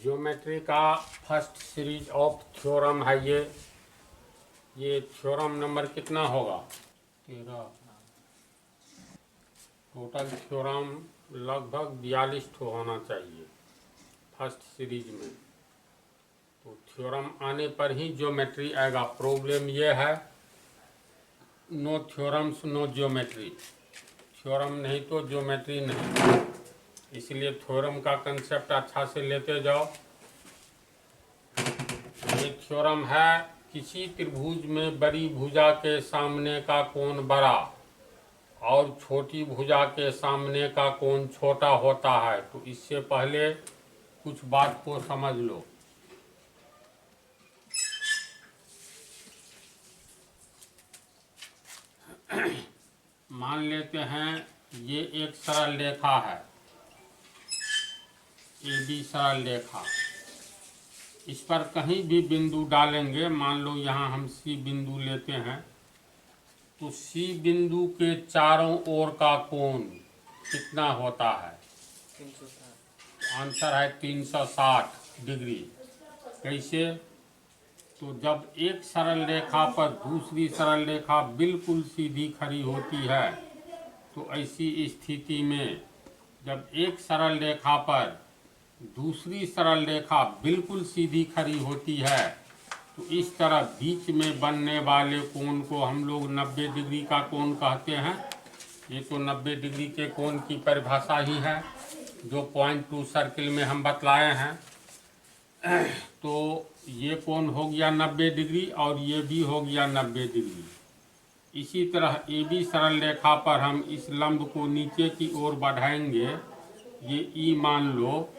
Geometry का first series of theorem है ये थ्योरम नंबर कितना होगा? 13। टोटल थ्योरम लगभग 42 होना चाहिए फर्स्ट सीरीज में। तो थ्योरम आने पर ही ज्योमेट्री आएगा। प्रॉब्लम ये है, no theorems no geometry. Theorem नहीं तो ज्योमेट्री नहीं। इसलिए थ्योरम का कंसेप्ट अच्छा से लेते जाओ। ये थ्योरम है, किसी त्रिभुज में बड़ी भुजा के सामने का कोण बड़ा और छोटी भुजा के सामने का कोण छोटा होता है। तो इससे पहले कुछ बात को समझ लो। मान लेते हैं ये एक सरल रेखा है, AB सरल रेखा। इस पर कहीं भी बिंदु डालेंगे, मान लो यहाँ हम C बिंदु लेते हैं, तो C बिंदु के चारों ओर का कोण कितना होता है? 360। आंसर है 360 डिग्री। कैसे? तो जब एक सरल रेखा पर दूसरी सरल रेखा बिल्कुल सीधी खड़ी होती है, तो ऐसी स्थिति में जब एक सरल रेखा पर दूसरी सरल रेखा बिल्कुल सीधी खड़ी होती है, तो इस तरह बीच में बनने वाले कोण को हम लोग 90 डिग्री का कोण कहते हैं। ये तो 90 डिग्री के कोण की परिभाषा ही है जो पॉइंट टू सर्किल में हम बतलाए हैं। तो ये कोण हो गया 90 डिग्री और ये भी हो गया 90 डिग्री। इसी तरह AB सरल रेखा पर हम इस लंब को नीचे की ओर बढ़ाएंगे, ये E मान लो,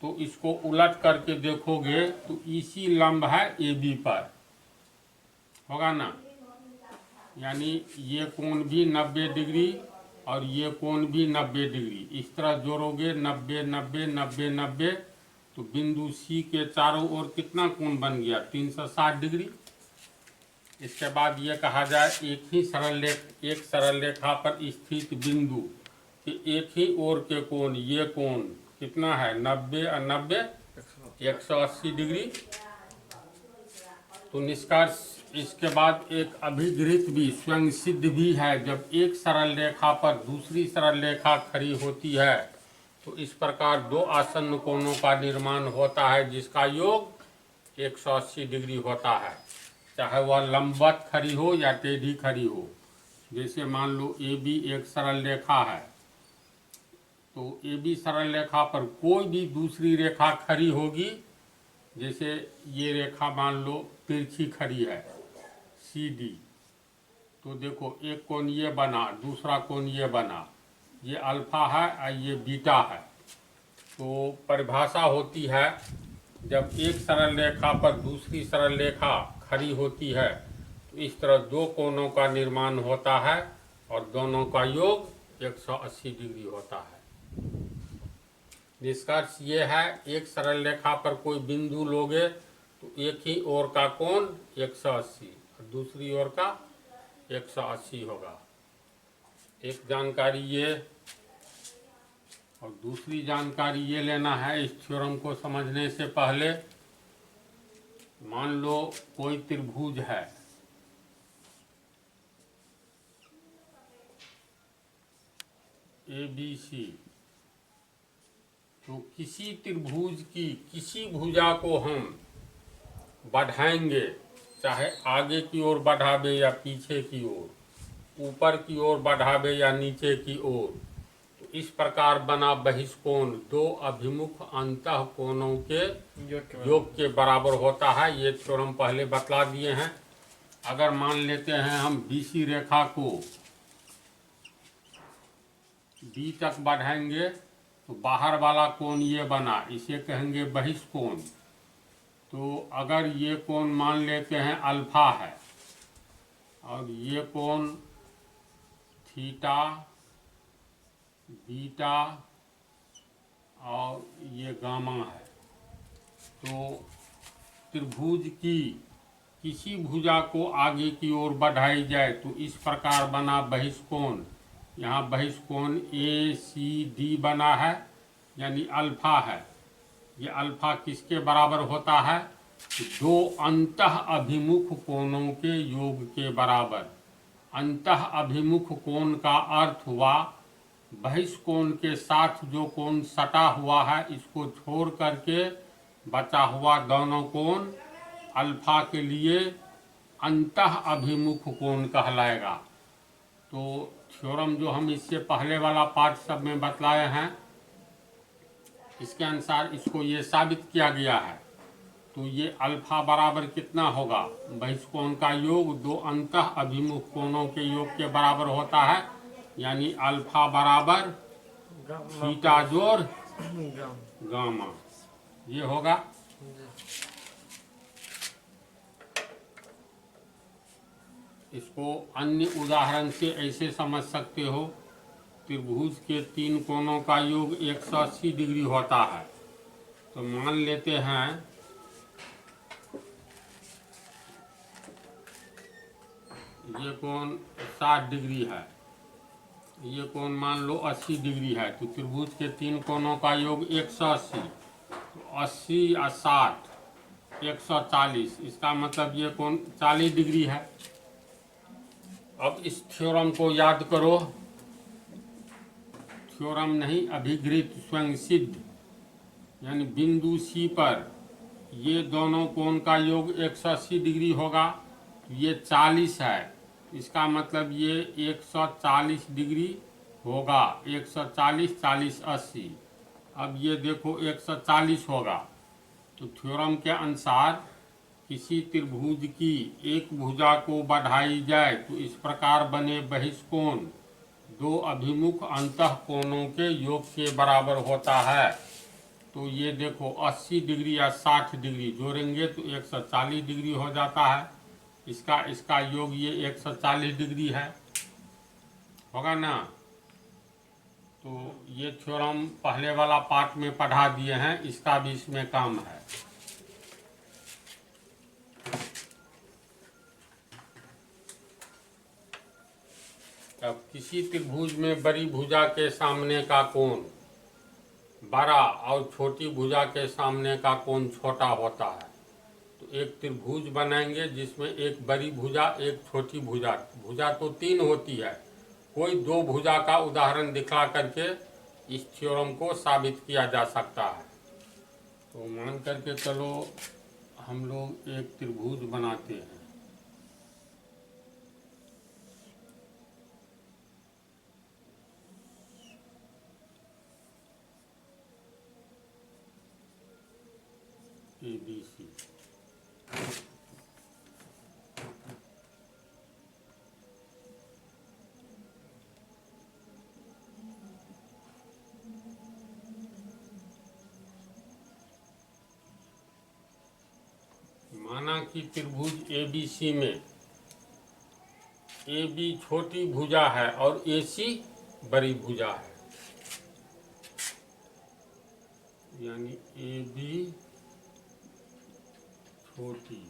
तो इसको उलट करके देखोगे तो इसी लंब है AB पर, होगा ना? यानी ये कोण भी 90 डिग्री और ये कोण भी 90 डिग्री। इस तरह जोड़ोगे 90 90 90 90, तो बिंदु C के चारों ओर कितना कोण बन गया? 360 डिग्री। इसके बाद ये कहा जाए एक सरल रेखा पर स्थित बिंदु के एक ही ओर के कोण, ये कोण कितना है? 90 और 90 180 डिग्री। तो निष्कर्ष इसके बाद एक अभिगृहित भी स्वयं सिद्ध भी है। जब एक सरल रेखा पर दूसरी सरल रेखा खड़ी होती है, तो इस प्रकार दो आसन्न कोणों का निर्माण होता है जिसका योग 180 डिग्री होता है, चाहे वह लंबवत खड़ी हो या टेढ़ी खड़ी हो। जैसे मान लो AB एक सरल रेखा है, तो AB सरल रेखा पर कोई भी दूसरी रेखा खड़ी होगी, जैसे ये रेखा मान लो तिरछी खड़ी है CD, तो देखो एक कोण ये बना, दूसरा कोण ये बना, ये अल्फा है और ये बीटा है। तो परिभाषा होती है, जब एक सरल रेखा पर दूसरी सरल रेखा खड़ी होती है, तो इस तरह दो कोणों का निर्माण होता है और दोनों का योग 180 डिग्री होता है। निष्कर्ष ये है, एक सरल रेखा पर कोई बिंदु लोगे तो एक ही ओर का कोण 180 और दूसरी ओर का 180 होगा। एक जानकारी ये, और दूसरी जानकारी ये लेना है इस थ्योरम को समझने से पहले। मान लो कोई त्रिभुज है, ABC, तो किसी त्रिभुज की किसी भुजा को हम बढ़ाएंगे, चाहे आगे की ओर बढ़ावे या पीछे की ओर, ऊपर की ओर बढ़ावे या नीचे की ओर, तो इस प्रकार बना बहिष्कोण दो अभिमुख अंतः कोणों के योग के बराबर होता है। ये थ्योरम पहले बतला दिए हैं। अगर मान लेते हैं हम BC रेखा को B तक बढ़ाएंगे, तो बाहर वाला कोण ये बना, इसे कहेंगे बहिष्कोण। तो अगर ये कोण मान लेते हैं अल्फा है और ये कोण थीटा, बीटा और ये गामा है, तो त्रिभुज की किसी भुजा को आगे की ओर बढ़ाई जाए तो इस प्रकार बना बहिष्कोण। यहाँ बहिष्कोण ACD बना है, यानी अल्फा है। ये अल्फा किसके बराबर होता है? दो अंतः अभिमुख कोणों के योग के बराबर। अंतः अभिमुख कोण का अर्थ हुआ बहिष्कोण के साथ जो कोण सटा हुआ है, इसको छोड़ करके बचा हुआ दोनों कोण अल्फा के लिए अंतः अभिमुख कोण कहलाएगा। तो थ्योरम जो हम इससे पहले वाला पार्ट सब में बतलाए हैं, इसके अनुसार इसको ये साबित किया गया है। तो ये अल्फा बराबर कितना होगा? बहिष्कोण का योग दो अंतः अभिमुख कोणों के योग के बराबर होता है, यानी अल्फा बराबर गामा थीटा जोड़ गामा। गामा, ये होगा। इसको अन्य उदाहरण से ऐसे समझ सकते हो, त्रिभुज के तीन कोणों का योग 180 डिग्री होता है। तो मान लेते हैं ये कोण 60 डिग्री है, ये कोण मान लो 80 डिग्री है। तो त्रिभुज के तीन कोणों का योग 180, तो 80 और 60 140, इसका मतलब ये कोण 40 डिग्री है। अब इस थ्योरम को याद करो, थ्योरम नहीं, अभिगृहित स्वयं सिद्ध, यानी बिंदु सी पर ये दोनों कोण का योग 180 डिग्री होगा। ये 40 है, इसका मतलब ये 140 डिग्री होगा। 140 40 80, अब ये देखो 140 होगा। तो थ्योरम के अनुसार किसी त्रिभुज की एक भुजा को बढ़ाई जाए तो इस प्रकार बने बहिष्कोण दो अभिमुख अंतः कोणों के योग के बराबर होता है। तो ये देखो 80 डिग्री या 60 डिग्री जोड़ेंगे तो 140 डिग्री हो जाता है। इसका योग ये 140 डिग्री है, होगा ना। तो ये थ्योरम पहले वाला पार्ट में पढ़ा दिए हैं, इसका भी इसमें काम है। अब किसी त्रिभुज में बड़ी भुजा के सामने का कोण बड़ा और छोटी भुजा के सामने का कोण छोटा होता है। तो एक त्रिभुज बनाएंगे जिसमें एक बड़ी भुजा एक छोटी भुजा, भुजा तो तीन होती है, कोई दो भुजा का उदाहरण दिखा करके इस थ्योरम को साबित किया जा सकता है। तो मान करके चलो हम लोग एक त्रिभुज बनाते हैं। ABC, माना कि त्रिभुज ABC में AB छोटी भुजा है और AC बड़ी भुजा है, यानी AB छोटी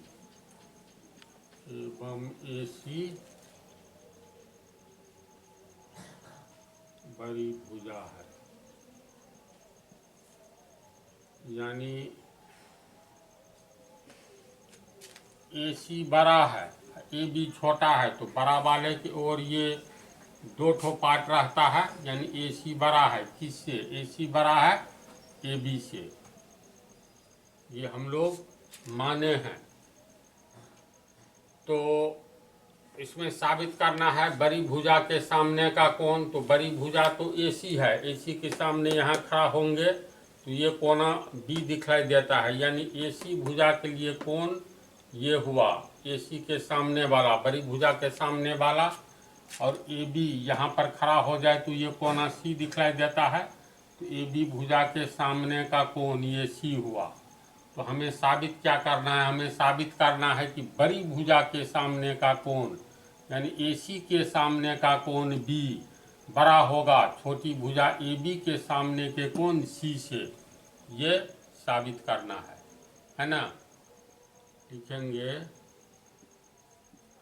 एवं AC बड़ी भुजा है। यानी AC बड़ा है, AB छोटा है, तो बड़ा वाले की ओर ये दो ठो पार्ट रहता है, यानी AC बड़ा है। किससे? AC बड़ा है AB से, ये हम लोग माने हैं। तो इसमें साबित करना है बड़ी भुजा के सामने का कोण। तो बड़ी भुजा तो AC है, AC के सामने यहाँ खड़ा होंगे तो ये कोना B दिखाई देता है, यानी AC भुजा के लिए कोण ये हुआ AC के सामने वाला, बड़ी भुजा के सामने वाला। और AB यहाँ पर खड़ा हो जाए तो ये कोना C दिखाई देता है, तो AB भुजा के सामने का कोण ये C हुआ। तो हमें साबित क्या करना है? हमें साबित करना है कि बड़ी भुजा के सामने का कोण यानी AC के सामने का कोण B बड़ा होगा छोटी भुजा AB के सामने के कोण C से, ये साबित करना है ना। लिखेंगे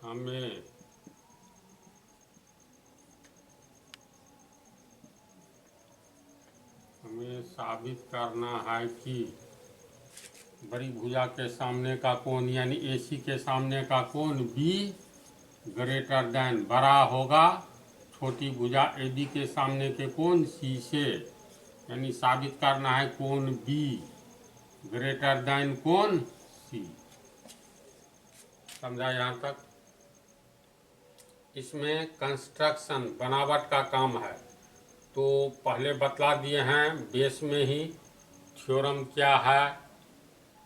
हमें साबित करना है कि बड़ी भुजा के सामने का कोण यानी AC के सामने का कोण B ग्रेटर देन बड़ा होगा छोटी भुजा AB के सामने के कोण C से, यानी साबित करना है कोण B ग्रेटर देन कोण C। समझा यहाँ तक? इसमें कंस्ट्रक्शन बनावट का काम है, तो पहले बतला दिए हैं बेस में ही थ्योरम क्या है,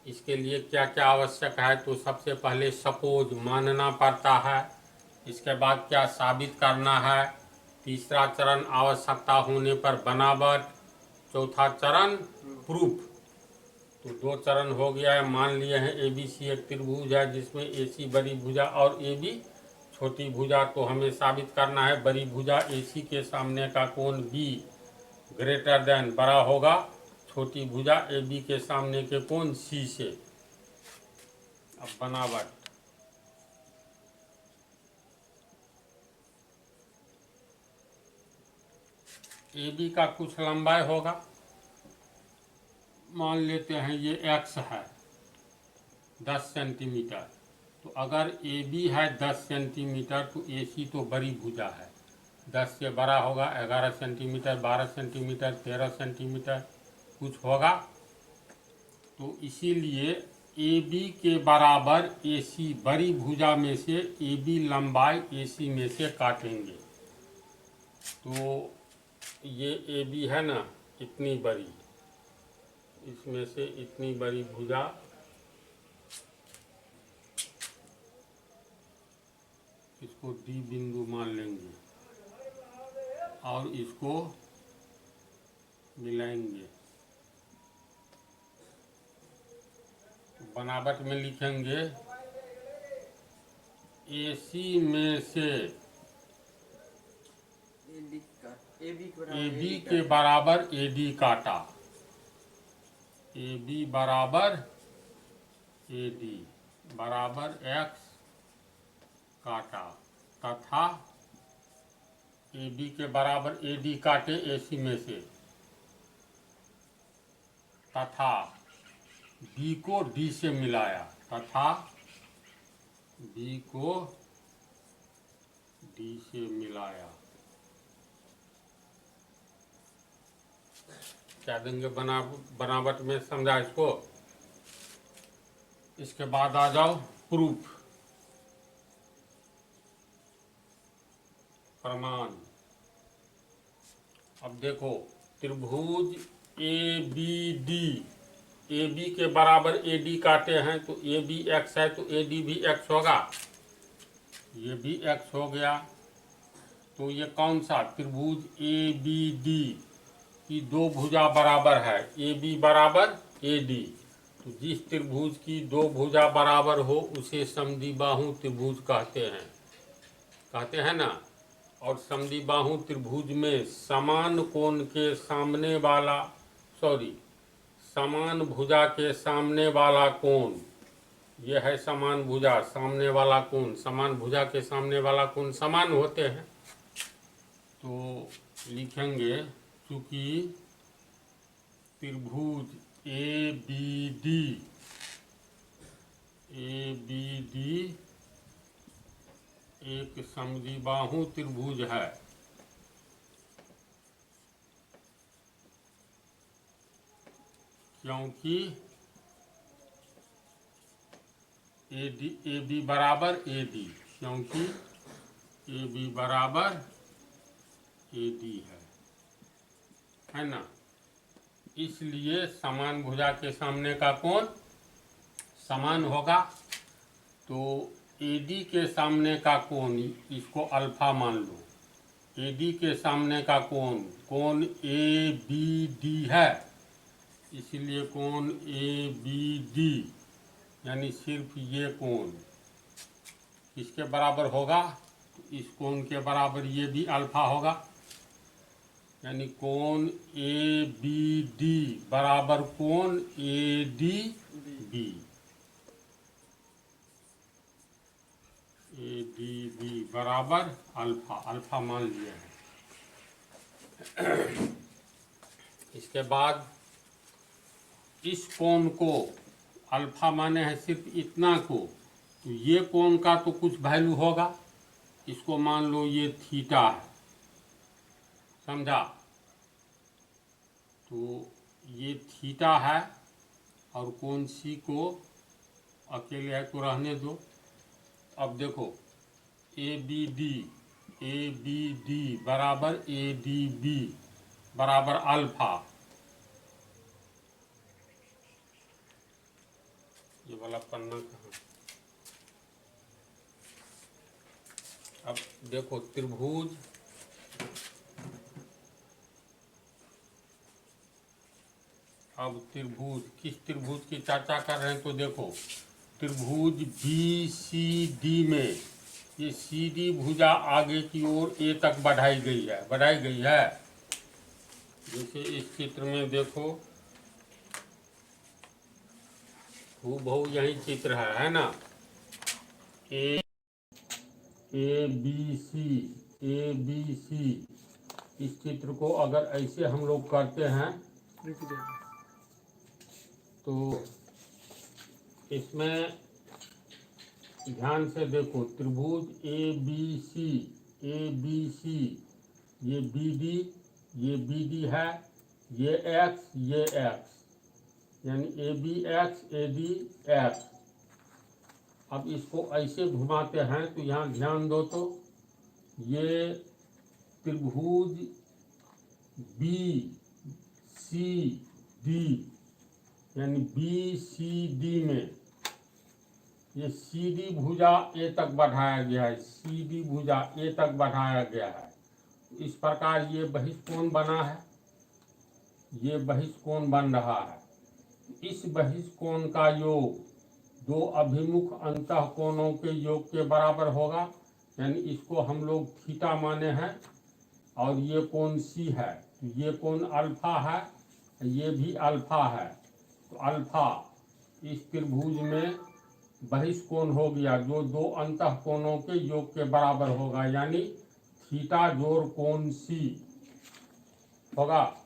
इसके लिए क्या क्या आवश्यक है। तो सबसे पहले सपोज मानना पड़ता है, इसके बाद क्या साबित करना है, तीसरा चरण आवश्यकता होने पर बनावट, चौथा चरण प्रूफ। तो 2 चरण हो गया है। मान लिए हैं ABC एक त्रिभुज है जिसमें AC बड़ी भुजा और AB छोटी भुजा। तो हमें साबित करना है बड़ी भुजा AC के सामने का कोण B ग्रेटर देन बड़ा होगा छोटी भुजा AB के सामने के कोण C से। अब बनावट, AB का कुछ लंबाई होगा, मान लेते हैं ये x है 10 सेंटीमीटर। तो अगर AB है 10 सेंटीमीटर तो AC तो बड़ी भुजा है, 10 से बड़ा होगा 11 सेंटीमीटर, 12 सेंटीमीटर, 13 सेंटीमीटर कुछ होगा। तो इसीलिए AB के बराबर AC बड़ी भुजा में से AB लंबाई AC में से काटेंगे। तो ये AB है ना इतनी बड़ी, इसमें से इतनी बड़ी भुजा इसको D बिंदु मान लेंगे और इसको मिलाएंगे। बनावट में लिखेंगे AC में से AB के बराबर AD काटा, AB बराबर AD बराबर X काटा, तथा AB के बराबर AD काटे AC में से, तथा B को D से मिलाया, तथा B को D से मिलाया। क्या देंगे बनावट में, समझा इसको? इसके बाद आ जाओ प्रूफ, प्रमाण। अब देखो त्रिभुज ABD, AB के बराबर AD काटे हैं तो AB X है तो AD भी X होगा, ये भी X हो गया। तो ये कौन सा त्रिभुज ABD की 2 भुजा बराबर है, AB बराबर AD। तो जिस त्रिभुज की 2 भुजा बराबर हो उसे समद्विबाहु त्रिभुज कहते हैं ना। और समद्विबाहु त्रिभुज में समान कोण के सामने वाला समान भुजा के सामने वाला कोण, यह है समान भुजा, सामने वाला कोण, समान भुजा के सामने वाला कोण समान होते हैं। तो लिखेंगे चूंकि त्रिभुज ABD एक समद्विबाहु त्रिभुज है, क्योंकि AB बराबर AD, क्योंकि AB बराबर AD है ना। इसलिए समान भुजा के सामने का कोण समान होगा। तो AD के सामने का कोण, इसको अल्फा मान लो, AD के सामने का कोण ABD है, इसलिए कोण ABD यानी सिर्फ ये कोण इसके बराबर होगा। तो इस कोण के बराबर ये भी अल्फा होगा, यानी कोण ABD बराबर कोण ADB। ADB बराबर अल्फा मान लिया है। इसके बाद इस कोण को अल्फा माने है सिर्फ इतना को, तो ये कोण का तो कुछ वैल्यू होगा। इसको मान लो ये थीटा है, समझा। तो ये थीटा है और कोण सी को अकेले है तो रहने दो। अब देखो ए बी डी बराबर ए डी बी बराबर अल्फा। ये वाला पन्ना कहाँ? अब देखो त्रिभुज, अब त्रिभुज किस त्रिभुज की चर्चा कर रहे हैं, तो देखो त्रिभुज बी सी डी में ये सी डी भुजा आगे की ओर ए तक बढ़ाई गई है। जैसे इस चित्र में देखो, हूबहू यही चित्र है ना। ए बी सी इस चित्र को अगर ऐसे हम लोग करते हैं तो इसमें ध्यान से देखो, त्रिभुज ए बी सी, ये बी डी है, ये एक्स, यानी A B X, A D X. अब इसको ऐसे घुमाते हैं तो यहाँ ध्यान दो, तो ये त्रिभुज बी सी डी यानी बी सी डी में ये सी डी भुजा ए तक बढ़ाया गया है, सी डी भुजा ए तक बढ़ाया गया है। इस प्रकार ये बहिष्कोण बना है, ये बहिष्कोण बन रहा है। इस बहिष्कोण का योग दो अभिमुख अंतःकोणों के योग के बराबर होगा, यानी इसको हम लोग थीटा माने हैं और ये कोण सी है, तो ये कोण अल्फा है, ये भी अल्फा है। तो अल्फा इस त्रिभुज में बहिष्कोण हो गया जो दो अंतःकोणों के योग के बराबर होगा, यानी थीटा जोड़ कोण सी होगा।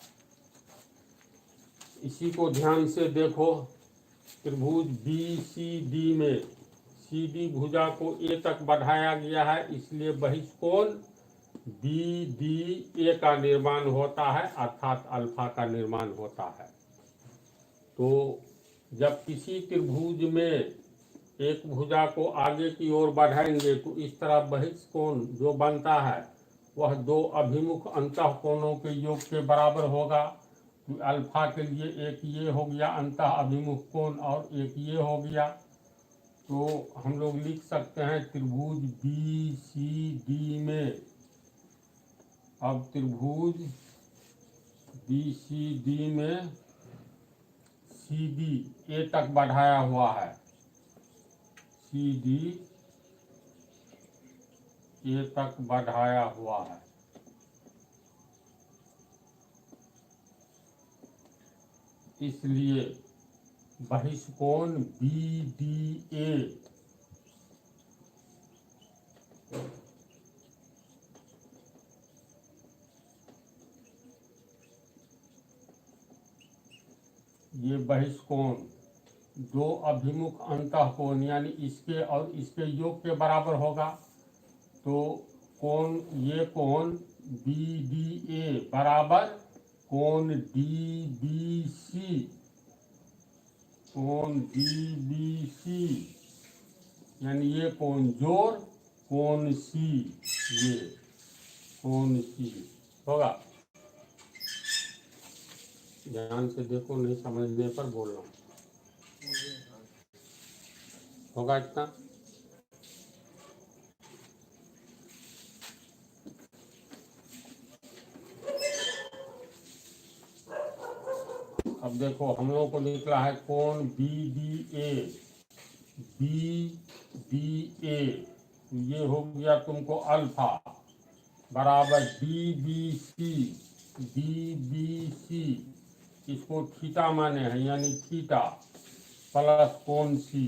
इसी को ध्यान से देखो, त्रिभुज बी सी डी में सी डी भुजा को ए तक बढ़ाया गया है, इसलिए बहिष्कोण बी डी ए का निर्माण होता है, अर्थात अल्फा का निर्माण होता है। तो जब किसी त्रिभुज में एक भुजा को आगे की ओर बढ़ाएंगे तो इस तरह बहिष्कोण जो बनता है वह दो अभिमुख अंतःकोणों के योग के बराबर होगा। तो अल्फा के लिए एक ये हो गया अंतः अभिमुख कोण और एक ये हो गया। तो हम लोग लिख सकते हैं त्रिभुज बी सी डी में, अब त्रिभुज बी सी डी में सी डी ए तक बढ़ाया हुआ है, सी डी ए तक बढ़ाया हुआ है। इसलिए बहिष्कोण बी डी ए ये बहिष्कोण दो अभिमुख अंतःकोण यानी इसके और इसके योग के बराबर होगा। तो कोण ये कोण बी डी ए बराबर कोण डी बी सी, कोण डी बी सी यानी ये कोण जोड़ कोण सी, ये कोण सी होगा। ध्यान से देखो, नहीं समझने पर बोलना होगा इतना। अब देखो हम लोग को निकला है कोण बी डी ए, ये हो गया तुमको अल्फा बराबर डी बी सी, इसको थीटा माने हैं यानी थीटा प्लस कोण सी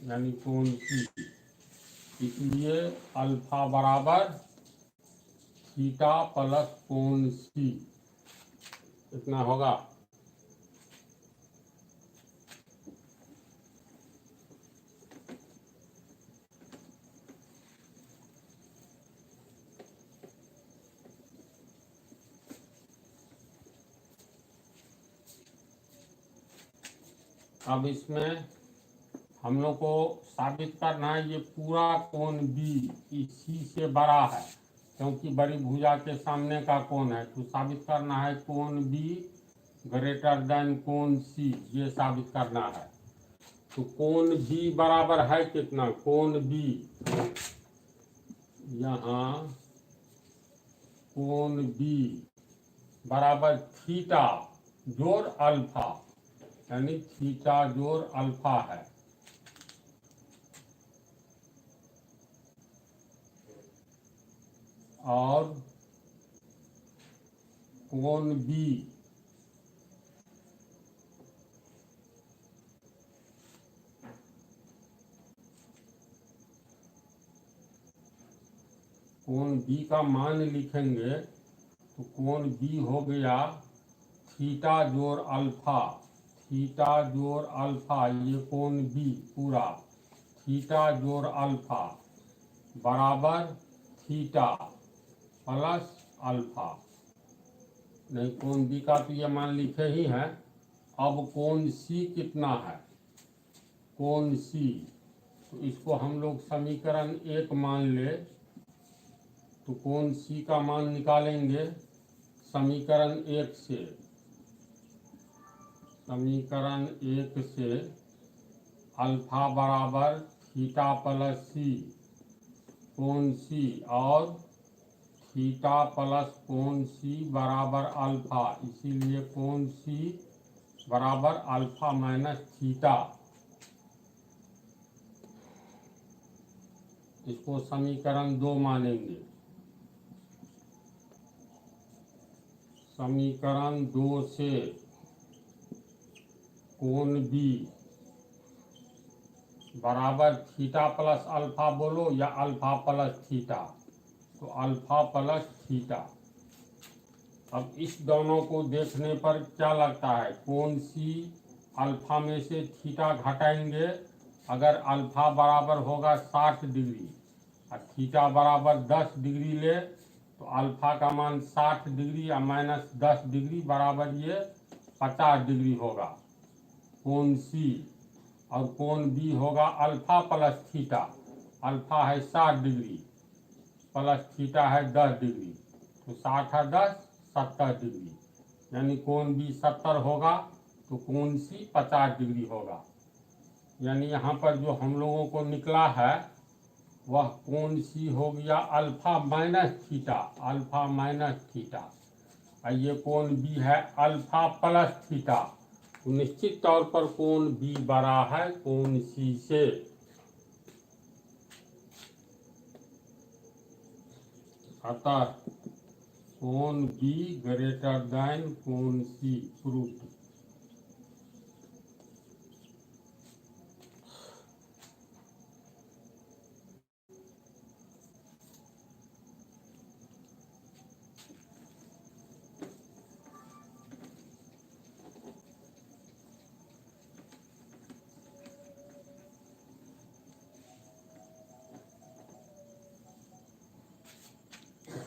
यानी कोण सी, इसलिए अल्फा बराबर थीटा प्लस कोण सी, इतना होगा। अब इसमें हम लोग को साबित करना है ये पूरा कोण बी इसी से बड़ा है, क्योंकि बड़ी भुजा के सामने का कोण है। तो साबित करना है कोण बी ग्रेटर देन कोण सी, ये साबित करना है। तो कोण बी बराबर है कितना, कोण बी यहाँ कोण बी बराबर थीटा जोड़ अल्फा, यानी थीटा जोड़ अल्फा है। और कोण बी कोण बी का मान लिखेंगे तो कोण बी हो गया थीटा जोड़ अल्फा, थीटा जोड़ अल्फा, ये कोण बी पूरा थीटा जोड़ अल्फा बराबर थीटा प्लस अल्फा। नहीं, कोण बी का तो ये मान लिखे ही है। अब कोण सी कितना है, कोण सी, तो इसको हम लोग समीकरण 1 मान ले, तो कोण सी का मान निकालेंगे समीकरण 1 से। समीकरण 1 से अल्फा बराबर थीटा प्लस सी कोण सी, और थीटा प्लस कोण सी बराबर अल्फा, इसीलिए कोण सी बराबर अल्फा माइनस थीटा। इसको समीकरण 2 मानेंगे। समीकरण 2 से कोण बी बराबर थीटा प्लस अल्फा बोलो या अल्फा प्लस थीटा, तो अल्फा प्लस थीटा। अब इस दोनों को देखने पर क्या लगता है, कोण सी अल्फा में से थीटा घटाएंगे, अगर अल्फा बराबर होगा 60 डिग्री और थीटा बराबर 10 डिग्री ले, तो अल्फा का मान 60 डिग्री या माइनस 10 डिग्री बराबर ये 50 डिग्री होगा कोण सी। और कोण बी होगा अल्फा प्लस थीटा, अल्फा है 60 डिग्री प्लस थीटा है 10 डिग्री, तो 60 है 10 70 डिग्री, यानी कोण बी 70 होगा तो कोण सी 50 डिग्री होगा। यानी यहाँ पर जो हम लोगों को निकला है वह कोण सी हो गया alpha minus theta, alpha minus theta, और ये कोण बी है अल्फा प्लस थीटा। तो निश्चित तौर पर कोण बी बड़ा है कोण सी से। अतः कोण बी ग्रेटर देन कोण सी प्रूफ।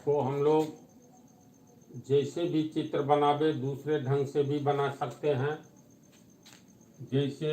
को हम लोग जैसे भी चित्र बनावे दूसरे ढंग से भी बना सकते हैं। जैसे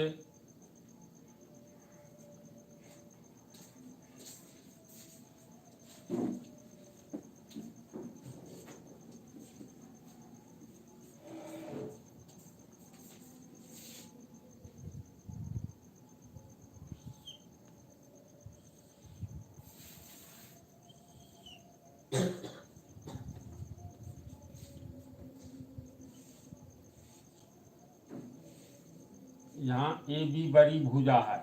यहाँ ए बी बड़ी भुजा है,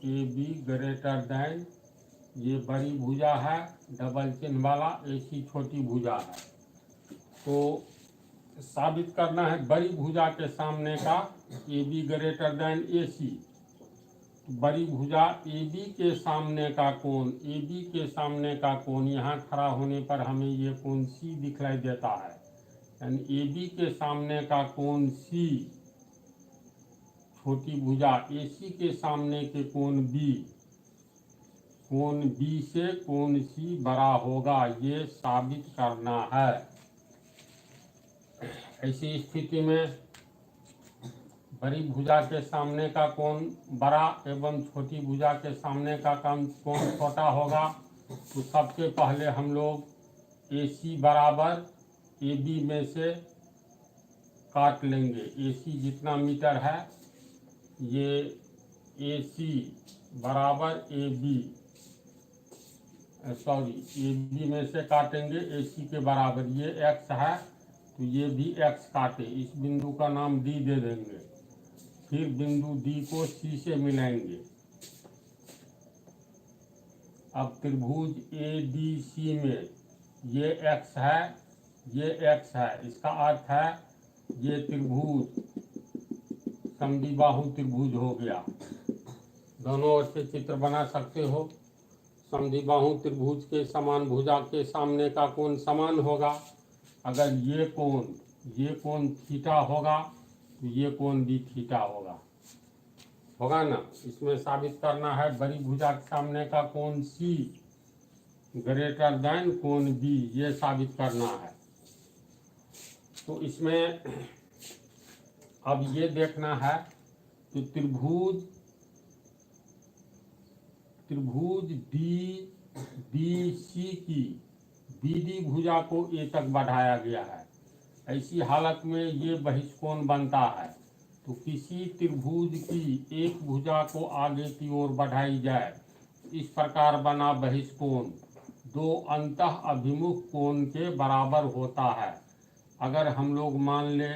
ए बी ग्रेटर देन, ये बड़ी भुजा है डबल चिन्ह वाला, ए सी छोटी भुजा है। तो साबित करना है बड़ी भुजा के सामने का ए बी ग्रेटर देन ए सी। बड़ी भुजा ए बी के सामने का कोण, ए बी के सामने का कोण, यहाँ खड़ा होने पर हमें ये कोण सी दिखलाई देता है, यानी ए बी के सामने का कोण सी छोटी भुजा ए सी के सामने के कोण बी से कोण सी बड़ा होगा, ये साबित करना है। ऐसी स्थिति में बड़ी भुजा के सामने का कोण बड़ा एवं छोटी भुजा के सामने का कोण छोटा होगा। तो सबसे पहले हम लोग AC बराबर AB में से काट लेंगे। AC जितना मीटर है, ये AC बराबर AB में से काटेंगे AC के बराबर। ये X है तो ये भी X काटे, इस बिंदु का नाम D दे देंगे। फिर बिंदु D को C से मिलाएंगे। अब त्रिभुज ADC में ये X है, ये X है, इसका अर्थ है ये त्रिभुज समद्विबाहु त्रिभुज हो गया। दोनों ओर से चित्र बना सकते हो। समद्विबाहु त्रिभुज के समान भुजा के सामने का कोण समान होगा। अगर ये कोण थीटा होगा तो ये कोण भी थीटा होगा ना। इसमें साबित करना है बड़ी भुजा के सामने का कोण C ग्रेटर देन कोण B, ये साबित करना है। तो इसमें अब ये देखना है कि त्रिभुज DBC की BD भुजा को A तक बढ़ाया गया है। ऐसी हालत में ये बहिष्कोण बनता है। तो किसी त्रिभुज की एक भुजा को आगे की ओर बढ़ाई जाए, इस प्रकार बना बहिष्कोण दो अंतः अभिमुख कोण के बराबर होता है। अगर हम लोग मान ले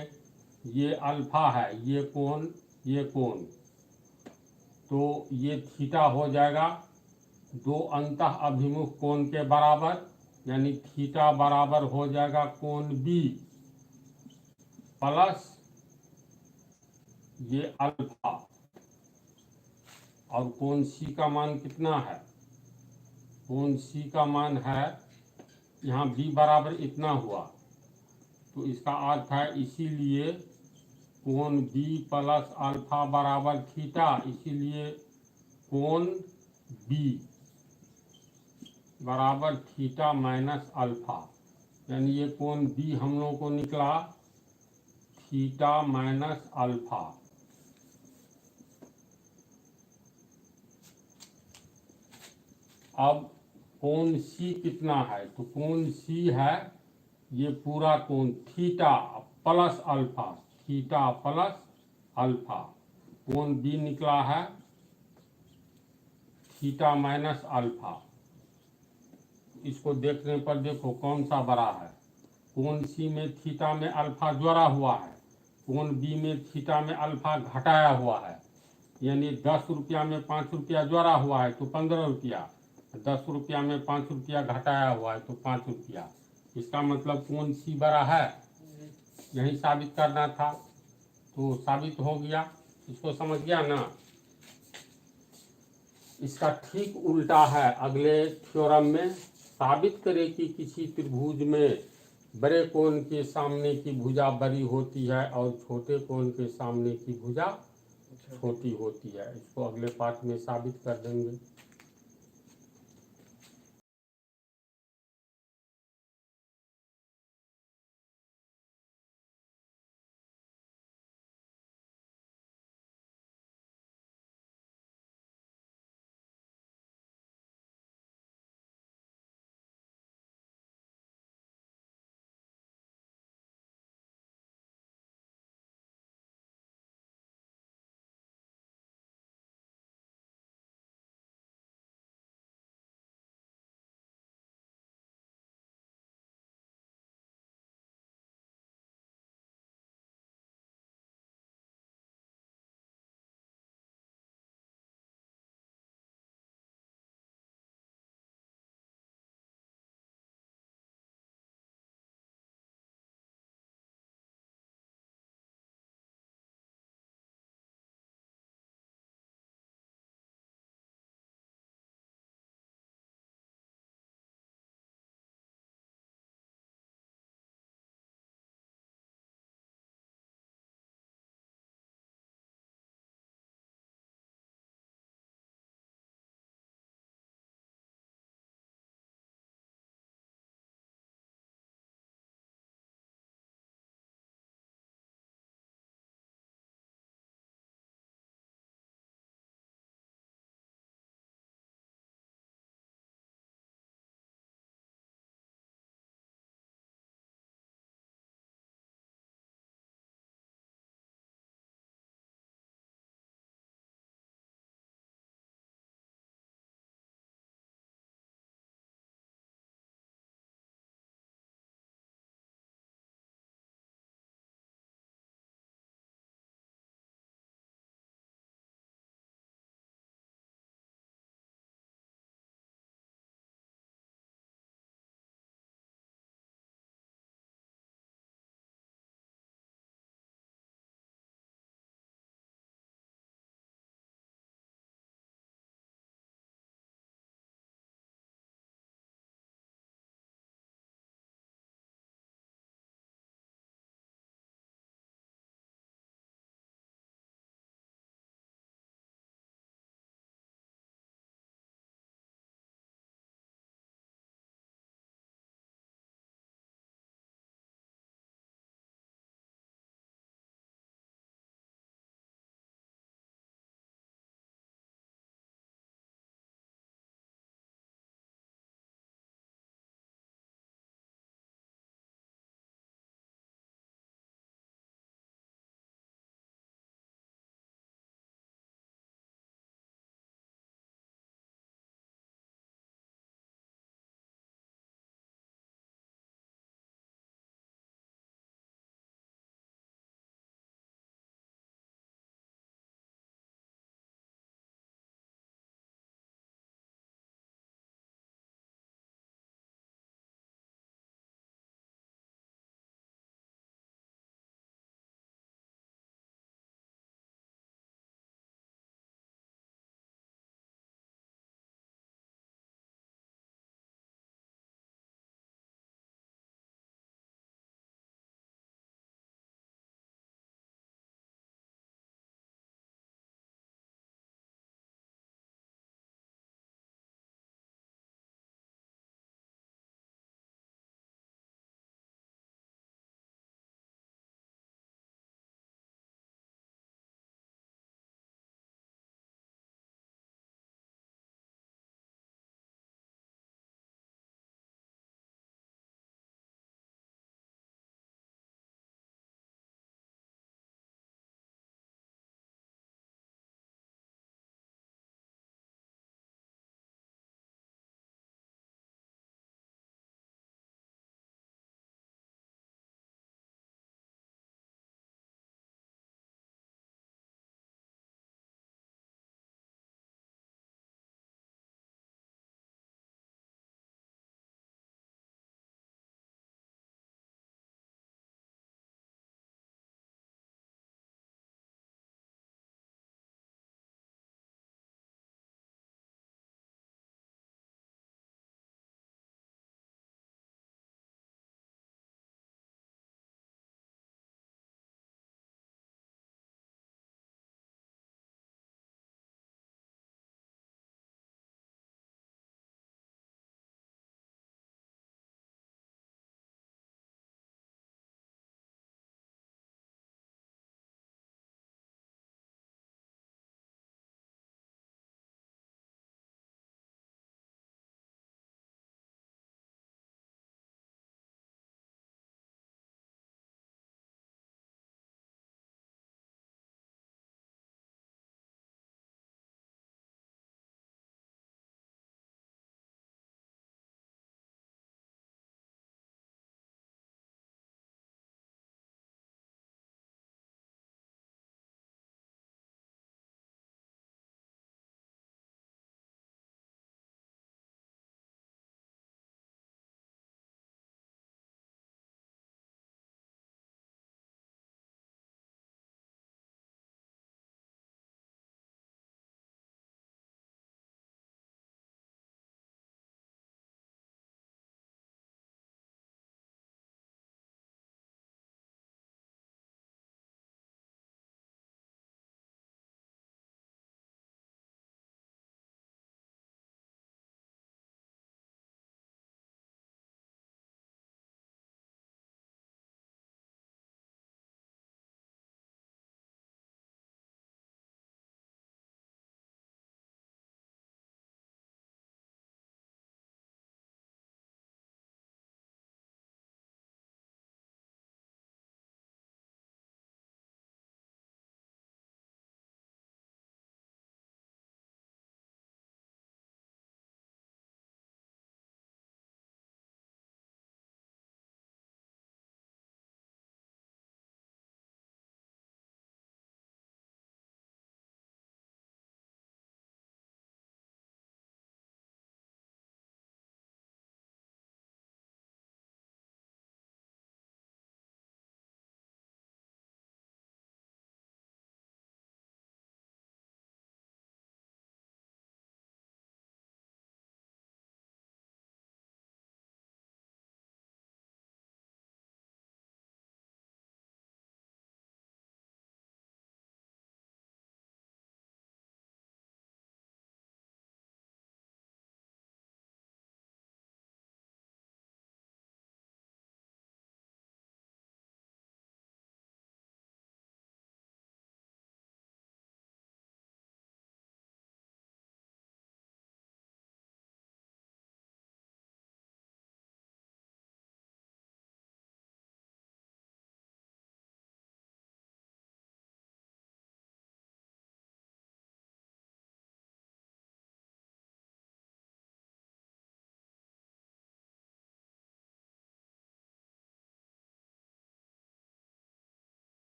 ये अल्फा है, ये कोण, तो ये थीटा हो जाएगा दो अंतः अभिमुख कोण के बराबर, यानी थीटा बराबर हो जाएगा कोण B प्लस ये अल्फा। और कोण C का मान कितना है? कोण C का मान है, यहाँ B बराबर इतना हुआ, तो इसका अर्थ है इसीलिए कोण B प्लस अल्फा बराबर थीटा, इसीलिए कोण B बराबर थीटा माइनस अल्फा, यानी ये कोण B हम लोगों को निकला थीटा माइनस अल्फा। अब कोण C कितना है? तो कोण C है ये पूरा कोण theta plus alpha, theta plus alpha. कोण B निकला है थीटा माइनस अल्फा। इसको देखने पर देखो कौन सा बड़ा है। कोण C में थीटा में अल्फा जोड़ा हुआ है, कोण B में थीटा में अल्फा घटाया हुआ है, यानी 10 रुपया में 5 रुपया जोड़ा हुआ है तो 15 रुपया, 10 रुपया में 5 रुपया घटाया हुआ है तो 5 रुपया। इसका मतलब कोण C बड़ा है, यही साबित करना था, तो साबित हो गया। इसको समझ गया ना। इसका ठीक उल्टा है अगले थ्योरम में, साबित करे कि किसी त्रिभुज में बड़े कोण के सामने की भुजा बड़ी होती है और छोटे कोण के सामने की भुजा छोटी होती है। इसको अगले पाठ में साबित कर देंगे।